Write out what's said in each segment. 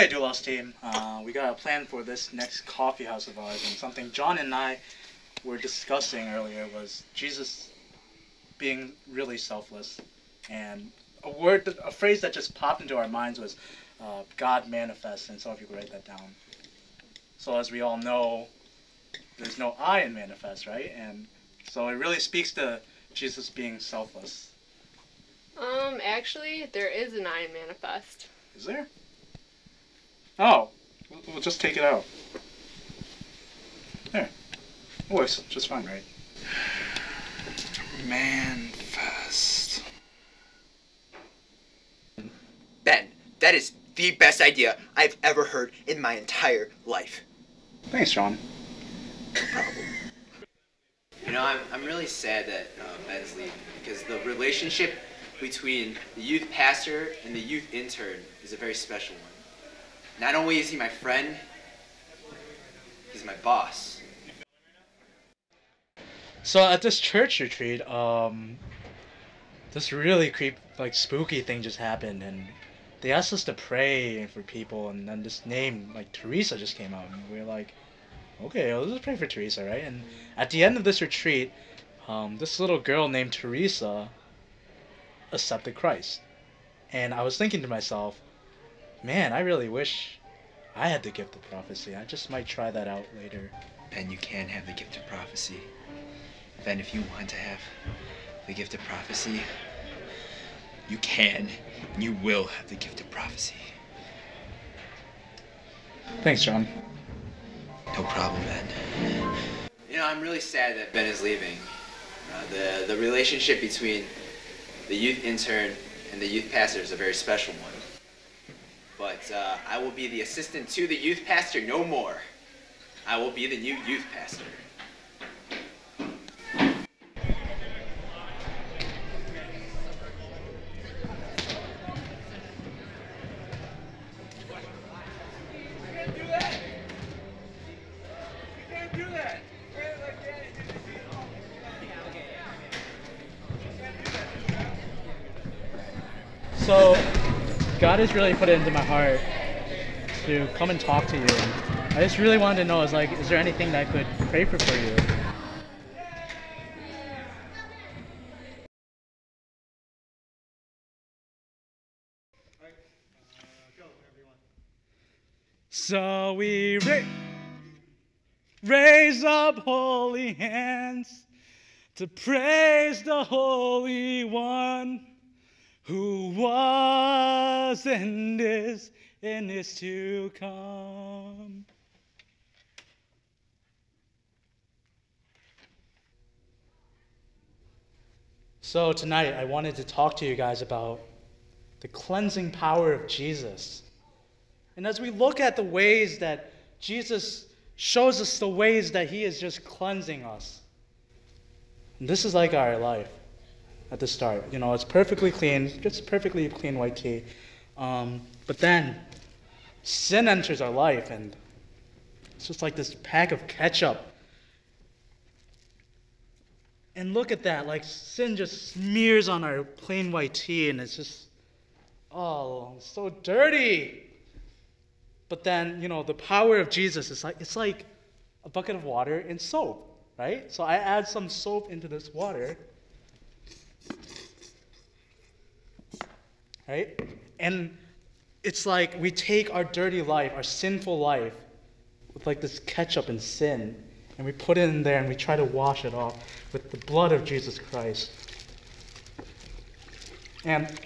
Okay, Doulos team, we got a plan for this next coffee house of ours, and something John and I were discussing earlier was Jesus being really selfless, and a phrase that just popped into our minds was God manifest, and so if you could write that down. So as we all know, there's no I in manifest, right? And so it really speaks to Jesus being selfless. Actually, there is an I in manifest. Is there? Oh, we'll just take it out. There. Works just fine, right? Manifest. Ben, that is the best idea I've ever heard in my entire life. Thanks, John. No problem. You know, I'm really sad that Ben's leaving because the relationship between the youth pastor and the youth intern is a very special one. Not only is he my friend, he's my boss. So at this church retreat, this really spooky thing just happened, and they asked us to pray for people, and then this name, like Teresa, just came out, and we were like, okay, well, let's pray for Teresa, right? And at the end of this retreat, this little girl named Teresa accepted Christ. And I was thinking to myself, man, I really wish I had the gift of prophecy. I just might try that out later. Ben, you can have the gift of prophecy. Ben, if you want to have the gift of prophecy, you can, and you will have the gift of prophecy. Thanks, John. No problem, Ben. You know, I'm really sad that Ben is leaving. The relationship between the youth intern and the youth pastor is a very special one. But I will be the assistant to the youth pastor no more. I will be the new youth pastor. So, God has really put it into my heart to come and talk to you. And I just really wanted to know, is there anything that I could pray for you? So we raise up holy hands to praise the Holy One, who was and is to come. So tonight I wanted to talk to you guys about the cleansing power of Jesus. And as we look at the ways that Jesus shows us the ways that he is just cleansing us. And this is like our life. At the start, you know, it's perfectly clean, just perfectly clean white tea. But then sin enters our life, and it's just like this pack of ketchup. And look at that, like sin just smears on our plain white tea, and it's just, oh, so dirty. But then, you know, the power of Jesus is it's like a bucket of water and soap, right? So I add some soap into this water. Right? And it's like we take our dirty life, our sinful life, with like this ketchup and sin, and we put it in there and we try to wash it off with the blood of Jesus Christ. And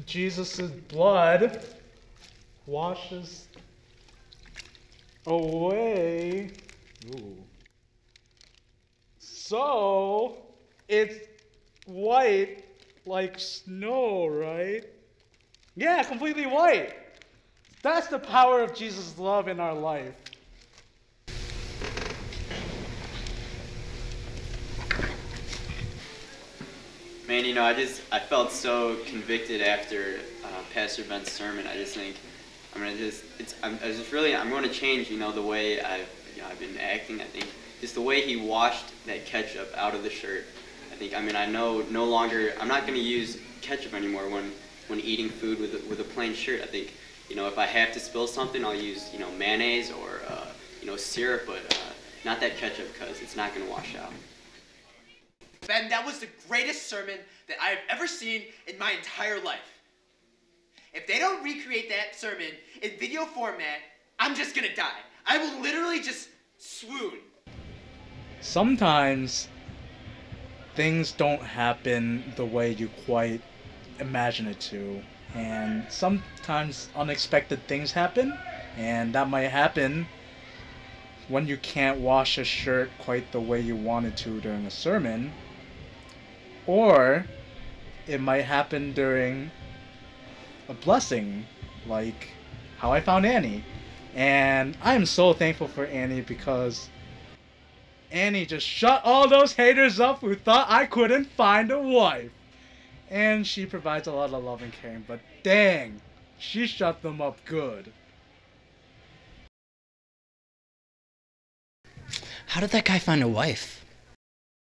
Jesus' blood washes away. Ooh. So, it's white like snow, right? Yeah, completely white. That's the power of Jesus' love in our life. Man, you know, I felt so convicted after Pastor Ben's sermon. I just think I'm going to change, you know, the way I've been acting. I think just the way he washed that ketchup out of the shirt I mean, I know no longer, I'm not going to use ketchup anymore when eating food with a plain shirt. I think, you know, if I have to spill something, I'll use, you know, mayonnaise or, you know, syrup, but not that ketchup because it's not going to wash out. Ben, that was the greatest sermon that I've ever seen in my entire life. If they don't recreate that sermon in video format, I'm just gonna die. I will literally just swoon. Sometimes things don't happen the way you quite imagine it to, and sometimes unexpected things happen, and that might happen when you can't wash a shirt quite the way you wanted to during a sermon, or it might happen during a blessing, like how I found Annie. And I'm so thankful for Annie because Annie just shut all those haters up who thought I couldn't find a wife. And she provides a lot of love and caring, but dang, she shut them up good. How did that guy find a wife?